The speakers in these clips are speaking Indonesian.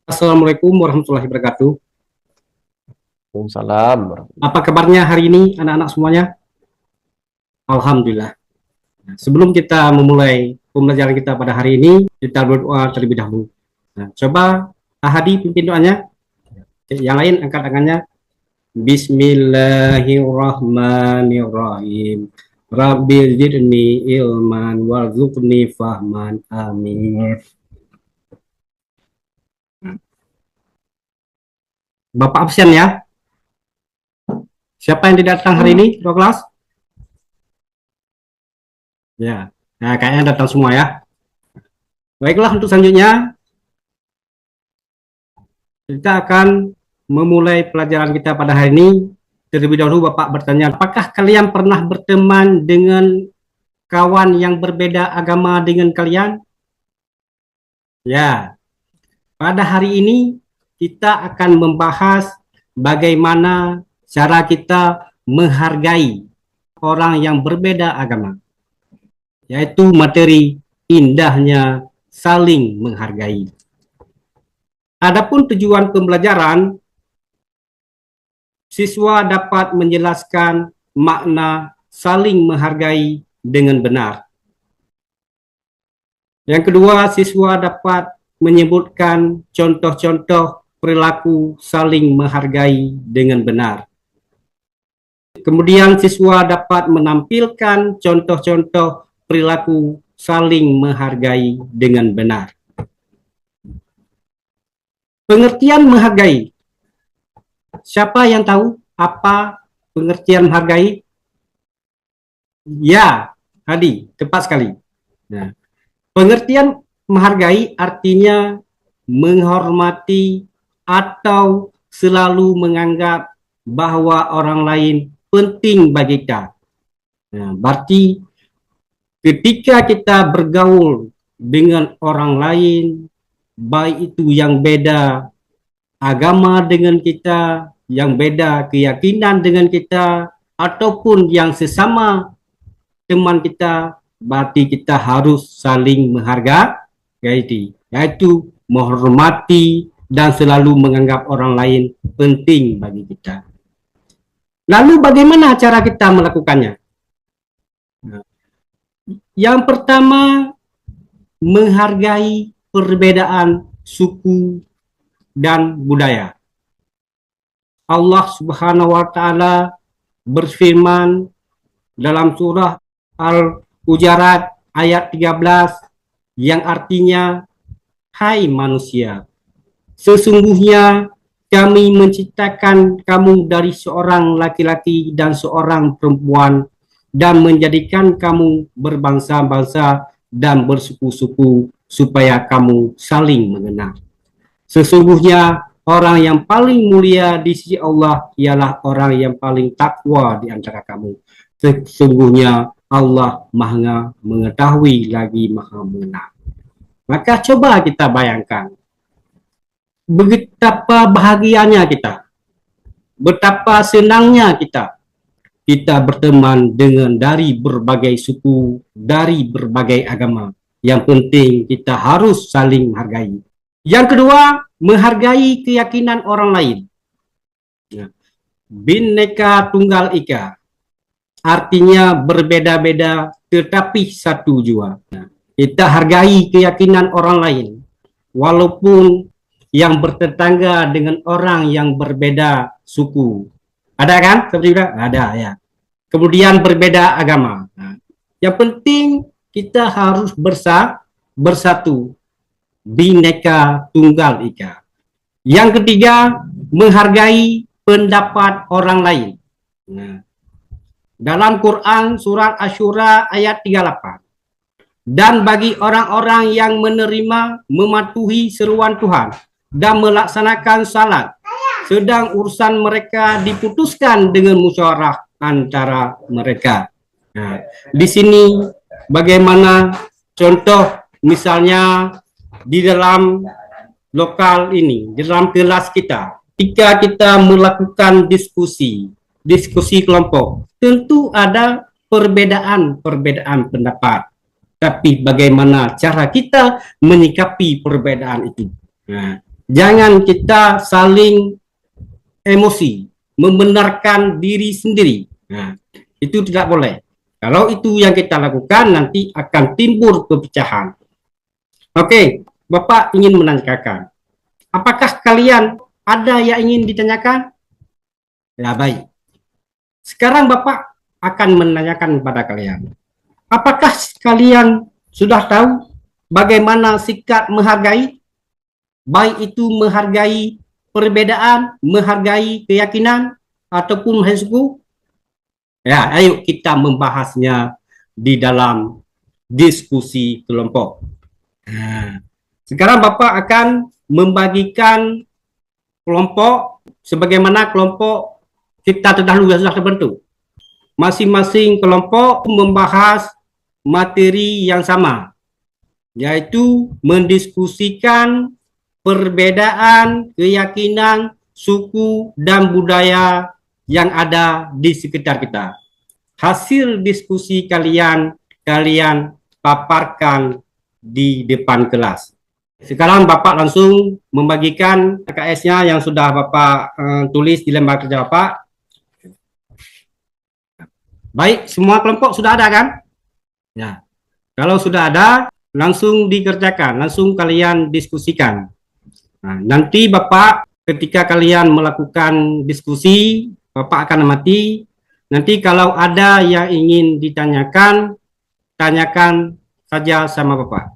Assalamualaikum warahmatullahi wabarakatuh. Waalaikumsalam. Apa kabarnya hari ini anak-anak semuanya? Alhamdulillah. Sebelum kita memulai pembelajaran kita pada hari ini, kita berdoa terlebih dahulu. Coba Ahadi pimpin doanya. Yang lain angkat tangannya. Bismillahirrahmanirrahim. Rabbi zidni ilman warzuqni fahman. Amin. Bapak absen ya. Siapa yang tidak datang hari ini, kelas? Ya, nah, kayaknya datang semua ya. Baiklah, untuk selanjutnya kita akan memulai pelajaran kita pada hari ini. Terlebih dahulu Bapak bertanya, apakah kalian pernah berteman dengan kawan yang berbeda agama dengan kalian? Ya, pada hari ini kita akan membahas bagaimana cara kita menghargai orang yang berbeda agama, yaitu materi indahnya saling menghargai. Adapun tujuan pembelajaran, siswa dapat menjelaskan makna saling menghargai dengan benar. Yang kedua, siswa dapat menyebutkan contoh-contoh perilaku saling menghargai dengan benar. Kemudian siswa dapat menampilkan contoh-contoh perilaku saling menghargai dengan benar. Pengertian menghargai. Siapa yang tahu apa pengertian menghargai? Ya, Hadi, tepat sekali. Nah, pengertian menghargai artinya menghormati atau selalu menganggap bahwa orang lain penting bagi kita. Nah, berarti ketika kita bergaul dengan orang lain, baik itu yang beda agama dengan kita, yang beda keyakinan dengan kita, ataupun yang sesama teman kita, berarti kita harus saling menghargai, yaitu menghormati dan selalu menganggap orang lain penting bagi kita. Lalu bagaimana cara kita melakukannya? Yang pertama, menghargai perbedaan suku dan budaya. Allah Subhanahu wa taala berfirman dalam surah Al-Hujurat ayat 13 yang artinya, hai manusia, sesungguhnya kami menciptakan kamu dari seorang laki-laki dan seorang perempuan dan menjadikan kamu berbangsa-bangsa dan bersuku-suku supaya kamu saling mengenal. Sesungguhnya orang yang paling mulia di sisi Allah ialah orang yang paling takwa di antara kamu. Sesungguhnya Allah Maha mengetahui lagi Maha mengenal. Maka coba kita bayangkan betapa bahagianya kita, betapa senangnya kita berteman dengan dari berbagai suku, dari berbagai agama. Yang penting kita harus saling menghargai. Yang kedua, menghargai keyakinan orang lain. Bhinneka Tunggal Ika, artinya berbeda-beda tetapi satu jua. Kita hargai keyakinan orang lain, walaupun yang bertetangga dengan orang yang berbeda suku. Ada kan? Seperti itu? Ada ya. Kemudian berbeda agama. Yang penting kita harus bersatu. Bhinneka Tunggal Ika. Yang ketiga, menghargai pendapat orang lain. Dalam Quran surat Asy-Syura ayat 38. Dan bagi orang-orang yang menerima, mematuhi seruan Tuhan dan melaksanakan salat, sedang urusan mereka diputuskan dengan musyawarah antara mereka. Nah, di sini bagaimana contoh misalnya di dalam lokal ini, di dalam kelas kita, ketika kita melakukan diskusi kelompok, tentu ada perbedaan pendapat. Tapi bagaimana cara kita menyikapi perbedaan itu? Nah, Jangan kita saling emosi, membenarkan diri sendiri. Nah, itu tidak boleh. Kalau itu yang kita lakukan, nanti akan timbul perpecahan. Oke, Bapak ingin menanyakan, apakah kalian ada yang ingin ditanyakan? Ya, baik. Sekarang Bapak akan menanyakan kepada kalian. Apakah kalian sudah tahu bagaimana sikap menghargai? Baik itu menghargai perbedaan, menghargai keyakinan, ataupun suku. Ya, ayo kita membahasnya di dalam diskusi kelompok. Nah, sekarang Bapak akan membagikan kelompok sebagaimana kelompok kita terdahulu sudah terbentuk. Masing-masing kelompok membahas materi yang sama, yaitu mendiskusikan perbedaan keyakinan, suku, dan budaya yang ada di sekitar kita. Hasil diskusi kalian paparkan di depan kelas. Sekarang Bapak langsung membagikan KS-nya yang sudah Bapak tulis di lembar kerja Bapak. Baik, semua kelompok sudah ada kan? Ya. Kalau sudah ada, langsung dikerjakan, langsung kalian diskusikan. Nah, nanti Bapak ketika kalian melakukan diskusi, Bapak akan amati. Nanti kalau ada yang ingin ditanyakan, tanyakan saja sama Bapak.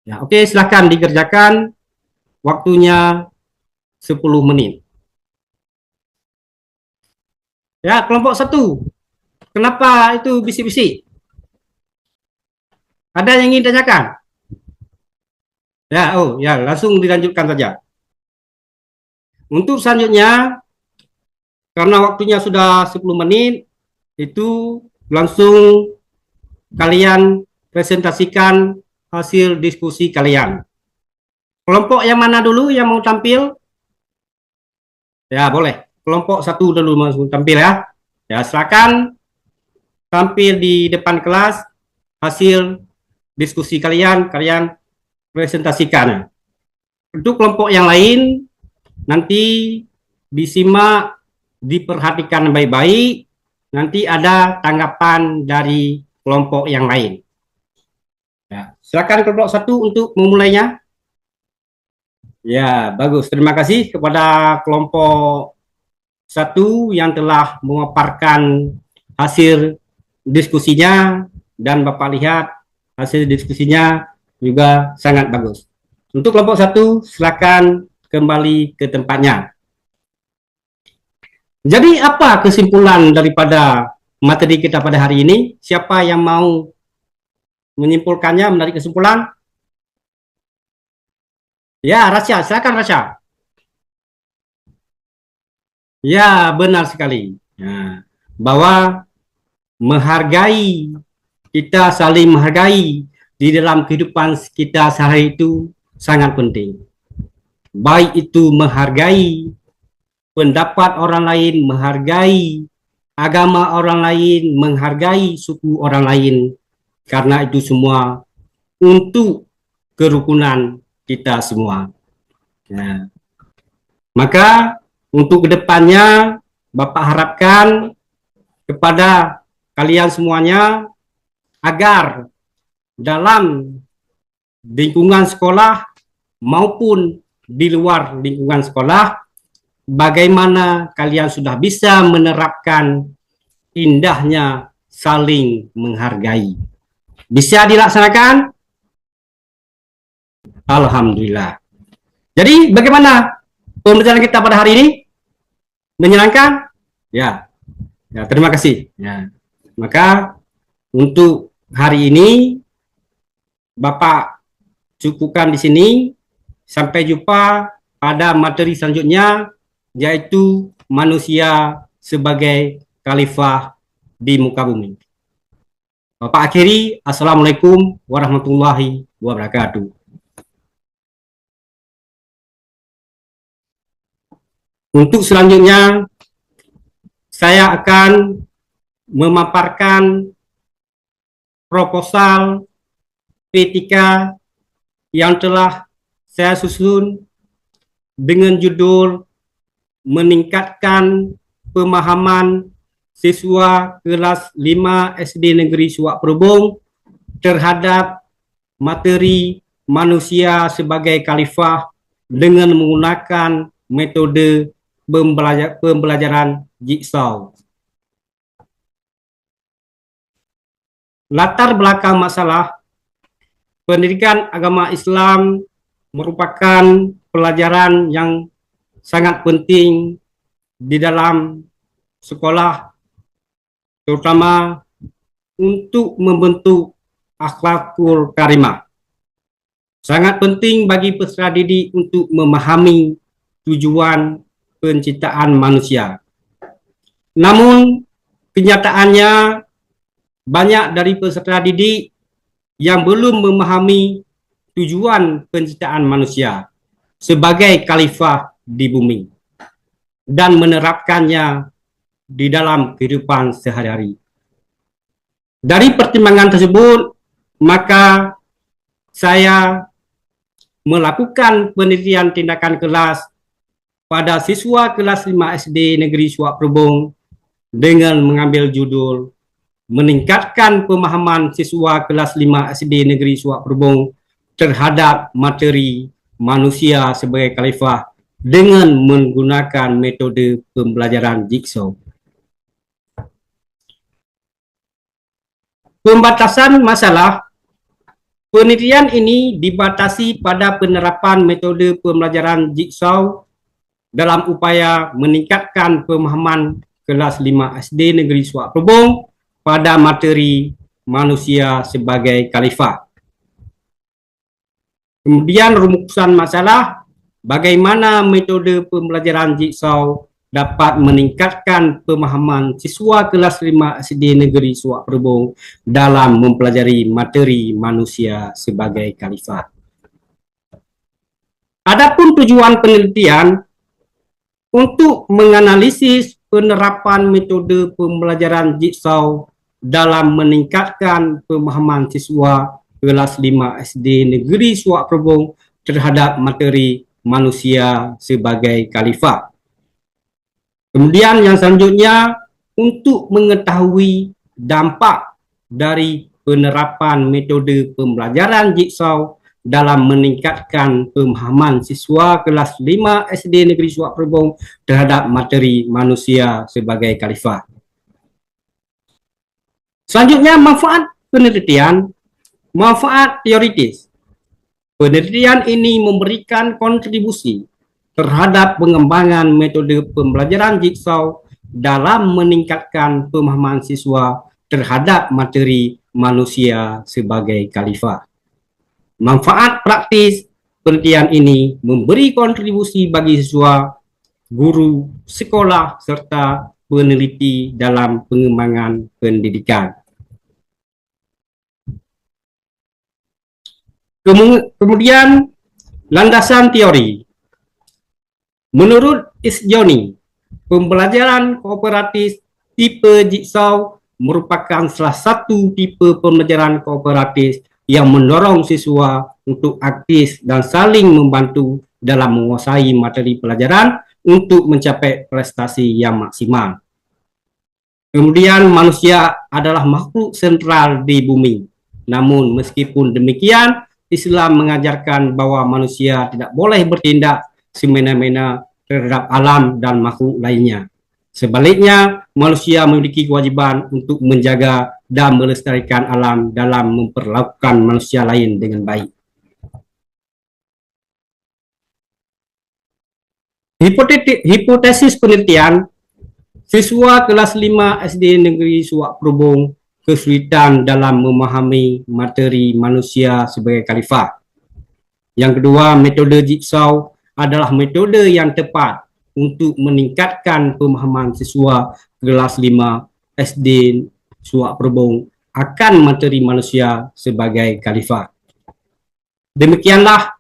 Ya, oke, silahkan dikerjakan. Waktunya 10 menit. Ya, kelompok 1. Kenapa itu bisik-bisik? Ada yang ingin tanyakan? Ya, ya, langsung dilanjutkan saja. Untuk selanjutnya, karena waktunya sudah 10 menit, itu langsung kalian presentasikan hasil diskusi kalian. Kelompok yang mana dulu yang mau tampil? Ya, boleh. Kelompok 1 dulu mau tampil ya. Ya, silakan tampil di depan kelas hasil diskusi kalian presentasikan. Untuk kelompok yang lain nanti disimak, diperhatikan baik-baik, nanti ada tanggapan dari kelompok yang lain. Ya, silakan kelompok 1 untuk memulainya. Ya, bagus. Terima kasih kepada kelompok 1 yang telah memaparkan hasil diskusinya, dan Bapak lihat hasil diskusinya juga sangat bagus. Untuk kelompok 1, silakan kembali ke tempatnya. Jadi apa kesimpulan daripada materi kita pada hari ini? Siapa yang mau menyimpulkannya, menarik kesimpulan? Ya, Rasya, silakan Rasya. Ya, benar sekali. Ya, bahwa menghargai, kita saling menghargai di dalam kehidupan kita sehari itu sangat penting. Baik itu menghargai pendapat orang lain, menghargai agama orang lain, menghargai suku orang lain, karena itu semua untuk kerukunan kita semua. Nah, maka untuk kedepannya Bapak harapkan kepada kalian semuanya agar dalam lingkungan sekolah maupun di luar lingkungan sekolah, bagaimana kalian sudah bisa menerapkan indahnya saling menghargai. Bisa dilaksanakan? Alhamdulillah. Jadi bagaimana pembelajaran kita pada hari ini? Menyenangkan? Ya. Ya, terima kasih. Ya. Maka untuk hari ini Bapak cukupkan di sini. Sampai jumpa pada materi selanjutnya, yaitu manusia sebagai khalifah di muka bumi. Bapak akhiri, Assalamualaikum warahmatullahi wabarakatuh. Untuk selanjutnya, saya akan memaparkan proposal P3 yang telah saya susun dengan judul meningkatkan pemahaman siswa kelas 5 SD Negeri Suak Perubung terhadap materi manusia sebagai khalifah dengan menggunakan metode pembelajaran jigsaw. Latar belakang masalah pendidikan agama Islam merupakan pelajaran yang sangat penting di dalam sekolah, terutama untuk membentuk akhlakul karimah. Sangat penting bagi peserta didik untuk memahami tujuan penciptaan manusia. Namun, kenyataannya banyak dari peserta didik yang belum memahami tujuan penciptaan manusia sebagai khalifah di bumi dan menerapkannya di dalam kehidupan sehari-hari. Dari pertimbangan tersebut, maka saya melakukan penelitian tindakan kelas pada siswa kelas 5 SD Negeri Suak Perubung dengan mengambil judul meningkatkan pemahaman siswa kelas 5 SD Negeri Suak Perubung terhadap materi manusia sebagai khalifah dengan menggunakan metode pembelajaran jigsaw. Pembatasan masalah. Penelitian ini dibatasi pada penerapan metode pembelajaran jigsaw dalam upaya meningkatkan pemahaman kelas 5 SD Negeri Suak Perubung pada materi manusia sebagai khalifah. Kemudian rumusan masalah, bagaimana metode pembelajaran jigsaw dapat meningkatkan pemahaman siswa kelas 5 SD Negeri Suak Perubung dalam mempelajari materi manusia sebagai khalifah. Adapun tujuan penelitian untuk menganalisis penerapan metode pembelajaran jigsaw dalam meningkatkan pemahaman siswa kelas 5 SD Negeri Suak Perubung terhadap materi manusia sebagai khalifah. Kemudian yang selanjutnya, untuk mengetahui dampak dari penerapan metode pembelajaran jigsaw dalam meningkatkan pemahaman siswa kelas 5 SD Negeri Suak Perubung terhadap materi manusia sebagai khalifah. Selanjutnya, manfaat penelitian, manfaat teoritis. Penelitian ini memberikan kontribusi terhadap pengembangan metode pembelajaran jigsaw dalam meningkatkan pemahaman siswa terhadap materi manusia sebagai khalifah. Manfaat praktis penelitian ini memberi kontribusi bagi siswa, guru, sekolah, serta peneliti dalam pengembangan pendidikan. Kemudian, landasan teori. Menurut Isjoni, pembelajaran kooperatif tipe jigsaw merupakan salah satu tipe pembelajaran kooperatif yang mendorong siswa untuk aktif dan saling membantu dalam menguasai materi pelajaran untuk mencapai prestasi yang maksimal. Kemudian, manusia adalah makhluk sentral di bumi. Namun, meskipun demikian, Islam mengajarkan bahwa manusia tidak boleh bertindak semena-mena terhadap alam dan makhluk lainnya. Sebaliknya, manusia memiliki kewajiban untuk menjaga dan melestarikan alam dalam memperlakukan manusia lain dengan baik. Hipotesis penelitian, siswa kelas 5 SD Negeri Suak Perubung kesulitan dalam memahami materi manusia sebagai khalifah. Yang kedua, metode jigsaw adalah metode yang tepat untuk meningkatkan pemahaman siswa kelas 5 SD Suak Perubung akan materi manusia sebagai khalifah. Demikianlah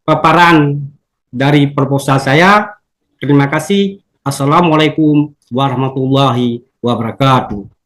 paparan dari proposal saya. Terima kasih. Assalamualaikum warahmatullahi wabarakatuh.